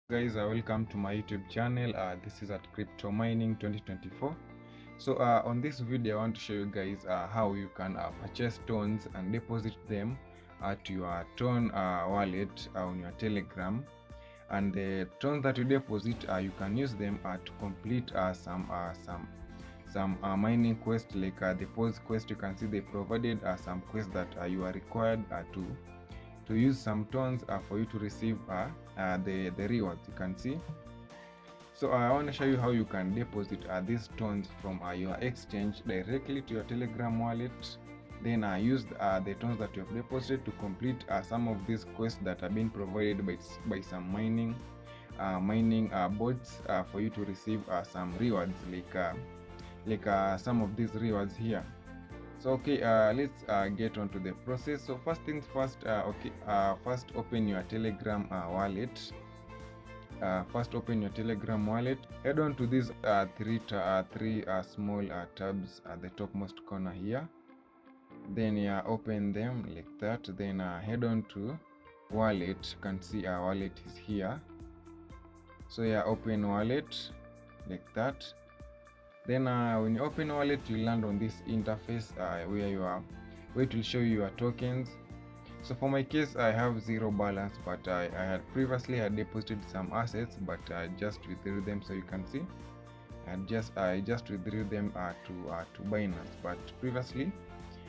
Guys, welcome to my YouTube channel. This is at Crypto Mining 2024. So on this video I want to show you guys how you can purchase tones and deposit them to your Ton wallet on your Telegram. And the tones that you deposit, you can use them to complete some mining quest, like the pause quest. You can see they provided some quests that you are required to use some tones for you to receive the rewards. You can see. So I want to show you how you can deposit these tones from your exchange directly to your Telegram wallet. Then use the tones that you have deposited to complete some of these quests that are being provided by some mining bots for you to receive some rewards, like some of these rewards here. So okay, let's get on to the process. So first things first, first open your Telegram wallet. First open your Telegram wallet. Head on to these three small tabs at the topmost corner here. Then open them like that. Then head on to wallet. You can see our wallet is here. So open wallet like that. Then when you open wallet, you land on this interface where it will show you your tokens. So for my case, I have zero balance, but I had previously deposited some assets, but I just withdrew them. So you can see I just withdrew them to Binance, but previously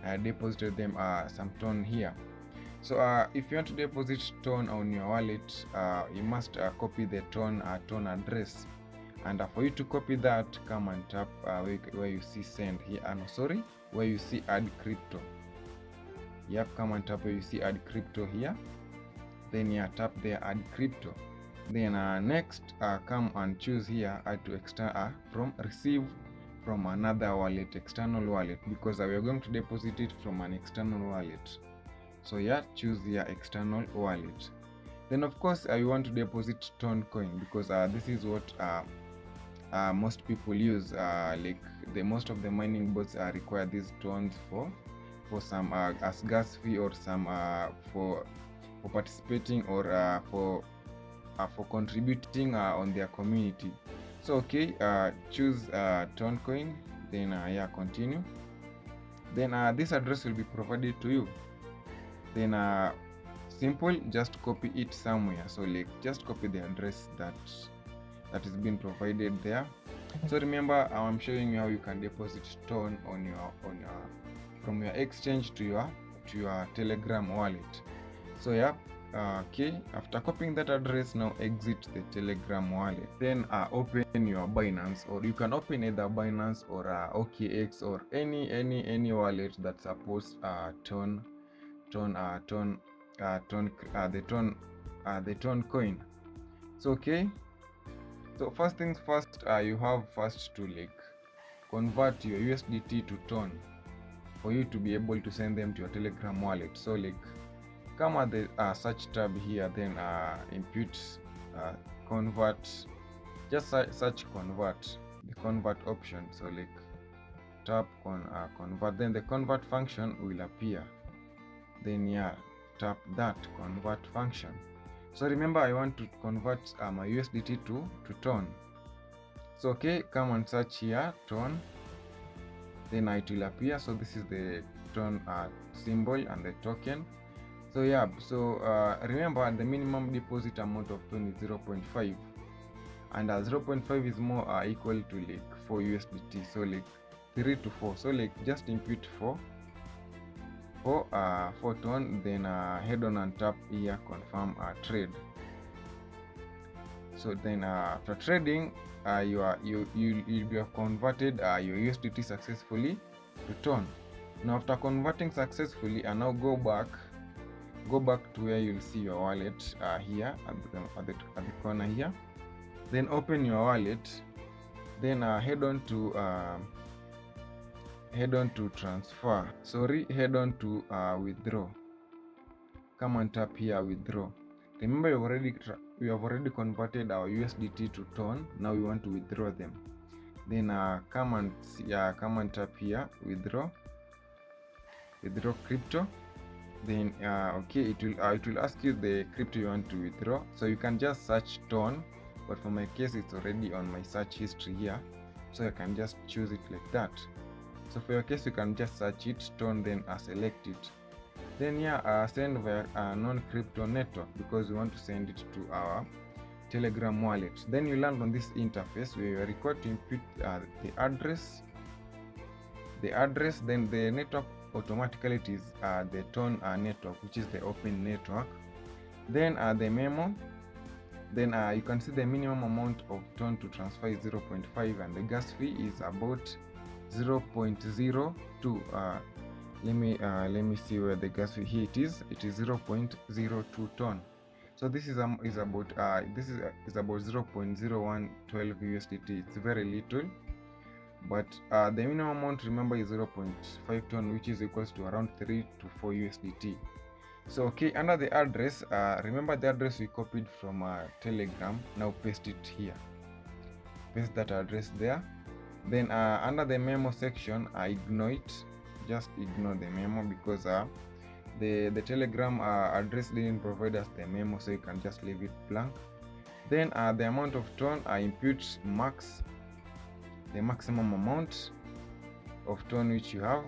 I had deposited them some ton here. So if you want to deposit ton on your wallet, you must copy the ton address. And for you to copy that, come and tap where you see send here. Where you see add crypto. Yep, come and tap where you see add crypto here. Then tap there add crypto. Then next, come and choose here to from receive from another wallet, external wallet, because we are going to deposit it from an external wallet. So choose your external wallet. Then of course you want to deposit Ton coin, because this is what most people use. Most of the mining bots require these tones for some as gas fee, or some for participating, or for contributing on their community. So okay, choose Ton coin, then continue. Then this address will be provided to you. Then simple, just copy it somewhere. So just copy the address that is being provided there. So remember, I'm showing you how you can deposit Ton from your exchange to your Telegram wallet. So okay, after copying that address, now exit the Telegram wallet. Then open your Binance, or you can open either Binance or OKX, or any wallet that supports the Ton coin. So okay. So first things first, you have first to convert your USDT to Ton for you to be able to send them to your Telegram wallet. So come at the search tab here, then input convert. Just search convert, the convert option. So tap convert, then the convert function will appear. Then tap that convert function. So remember, I want to convert my USDT to Ton. So okay, come and search here Ton, then it will appear. So this is the Ton symbol and the token. So remember, the minimum deposit amount of Ton is 0.5, and 0.5 is more equal to 4 USDT. So 3 to 4. So just input 4 Ton, then head on and tap here confirm trade. So then after trading, you have converted your USDT successfully to Ton. Now after converting successfully, and now go back to where you'll see your wallet here at the corner here. Then open your wallet. Then head on to transfer. Head on to withdraw. Come and tap here withdraw. Remember, we have already converted our USDT to Ton. Now we want to withdraw them. Then come and tap here withdraw crypto. Then okay, it will ask you the crypto you want to withdraw. So you can just search Ton, but for my case it's already on my search history here, so you can just choose it like that. So for your case you can just search it Ton, then select it. Then yeah, send via a non-crypto network, because we want to send it to our Telegram wallet. Then you land on this interface where you are required to input the address, then the network automatically it is the Ton network, which is the open network. Then the memo, then you can see the minimum amount of Ton to transfer is 0.5, and the gas fee is about 0.02. Let me see where the gas fee here it is 0.02 Ton. So this is about is about 0.0112 USDT. It's very little, but the minimum amount, remember, is 0.5 Ton, which is equals to around 3 to 4 USDT. So okay, under the address, remember the address we copied from Telegram. Now paste it here, paste that address there. Then under the memo section, ignore it, just ignore the memo, because the Telegram address didn't provide us the memo, so you can just leave it blank. Then the amount of Ton, input max, the maximum amount of Ton which you have.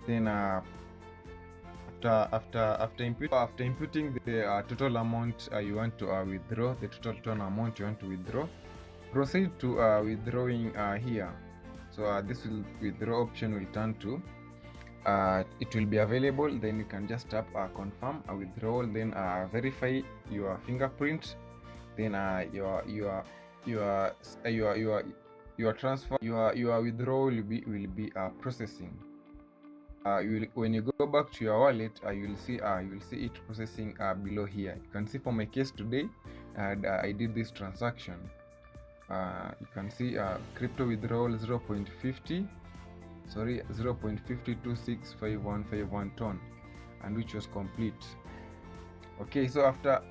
Then after inputting the total amount you want to withdraw, the total Ton amount you want to withdraw, proceed to withdrawing here. So this withdraw option will turn to it will be available. Then you can just tap confirm a withdrawal, then verify your fingerprint, then your transfer, your withdrawal will be processing. When you go back to your wallet, you will see it processing below here. You can see for my case today, I did this transaction. You can see crypto withdrawal 0.5265151 Ton, and which was complete. Okay, so after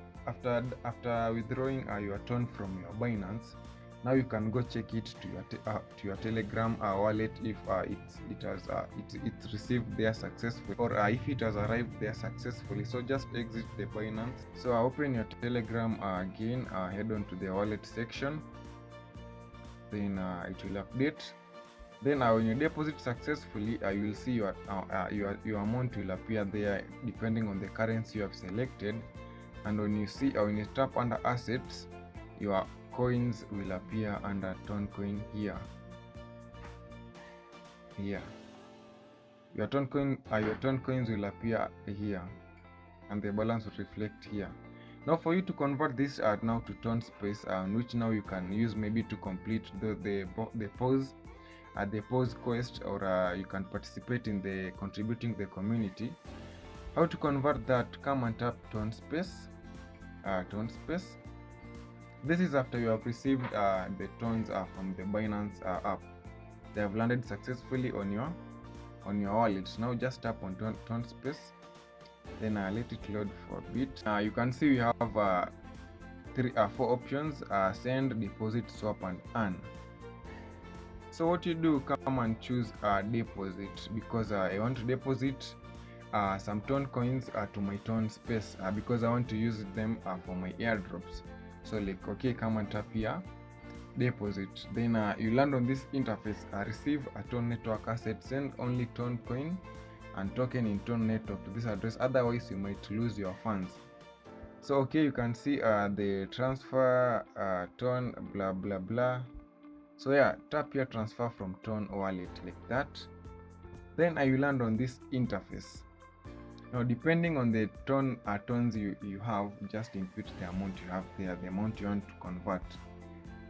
withdrawing your Ton from your Binance, now you can go check it to your Telegram wallet if it's received there successfully, or if it has arrived there successfully. So just exit the Binance. So open your Telegram again, head on to the wallet section, then it will update. Then when you deposit successfully, you will see your amount will appear there depending on the currency you have selected. And when you tap under assets, your coins will appear under Toncoin here. Your Toncoins will appear here, and the balance will reflect here. Now for you to convert this now to TonSpace, which now you can use maybe to complete the pause quest, or you can participate in the contributing the community. How to convert that? Come and tap TonSpace. This is after you have received the Tons from the Binance app. They have landed successfully on your wallet. Now just tap on TonSpace, then let it load for a bit. You can see we have 4 options: send, deposit, swap, and earn. So what you do, come and choose deposit, because I want to deposit some Ton coins to my TonSpace because I want to use them for my airdrops. So like, okay, come and tap here, deposit. Then you land on this interface, receive a Ton network asset, send only Ton coin and token in Ton network to this address, otherwise you might lose your funds. So okay, you can see the transfer Ton blah blah blah. So yeah, tap here, transfer from Ton wallet, like that. Then I will land on this interface. Now depending on the tons you have, just input the amount you have there, the amount you want to convert.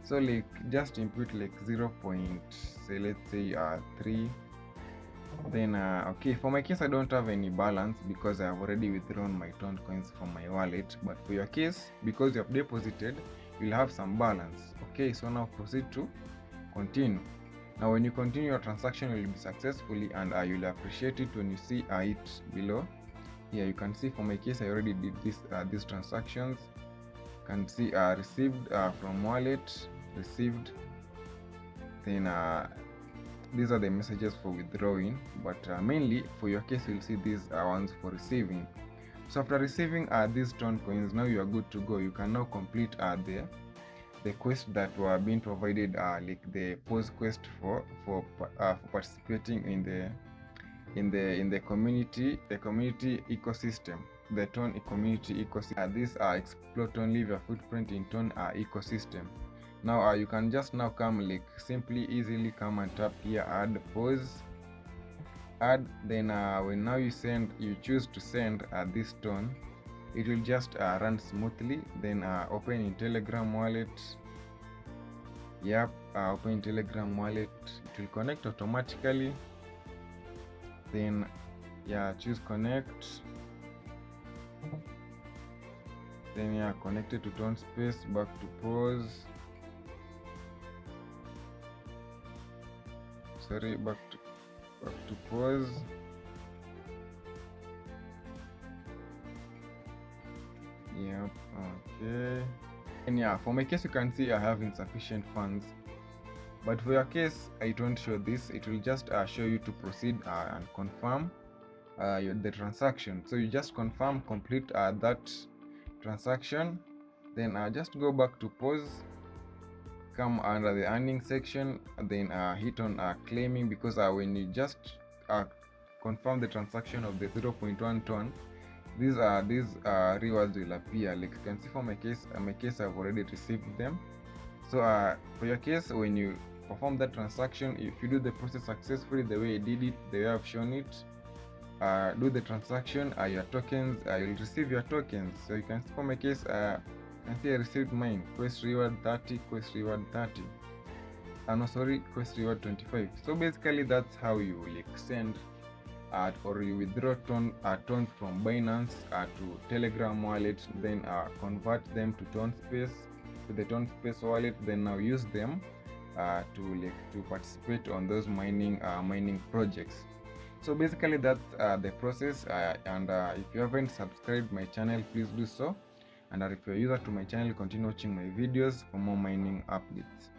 So like, just input like 0. Say let's say 3. Then okay, for my case I don't have any balance because I have already withdrawn my Ton coins from my wallet, but for your case, because you have deposited, you'll have some balance. Okay, so now proceed to continue. Now when you continue, your transaction will be successfully, and you'll appreciate it when you see it below here. You can see for my case I already did these transactions. You can see received from wallet, received, then these are the messages for withdrawing, but mainly for your case you'll see these ones for receiving. So after receiving these Ton coins, now you are good to go. You can now complete the quest that were being provided, like the pause quest for participating in the community ecosystem, the Ton community ecosystem. These are explore Ton, leave your footprint in Ton ecosystem. Now you can just now come, like, simply easily come and tap here, add pause, add. Then when now you choose to send this Ton, it will just run smoothly. Then open in Telegram wallet. Yep, open Telegram wallet, it will connect automatically. Then choose connect. Then connected to Ton Space, back to pause. Sorry, back to pause. Yep, okay. And for my case, you can see I have insufficient funds, but for your case I don't show this. It will just show you to proceed and confirm the transaction. So you just confirm, complete that transaction, then just go back to pause, come under the earning section, then hit on claiming, because when you just confirm the transaction of the 0.1 Ton, these rewards will appear. Like you can see for my case, I've already received them. So for your case, when you perform that transaction, if you do the process successfully the way I did it, the way I've shown it, do the transaction, your tokens, you'll receive your tokens. So you can see for my case, I received mine, quest reward 30, quest reward 30. No, sorry, quest reward 25. So basically that's how you like send or you withdraw Tons from Binance to Telegram wallet, then convert them to the Ton Space wallet, then now use them to participate on those mining projects. So basically that's the process. And if you haven't subscribed my channel, please do so. And if you're a user to my channel, continue watching my videos for more mining updates.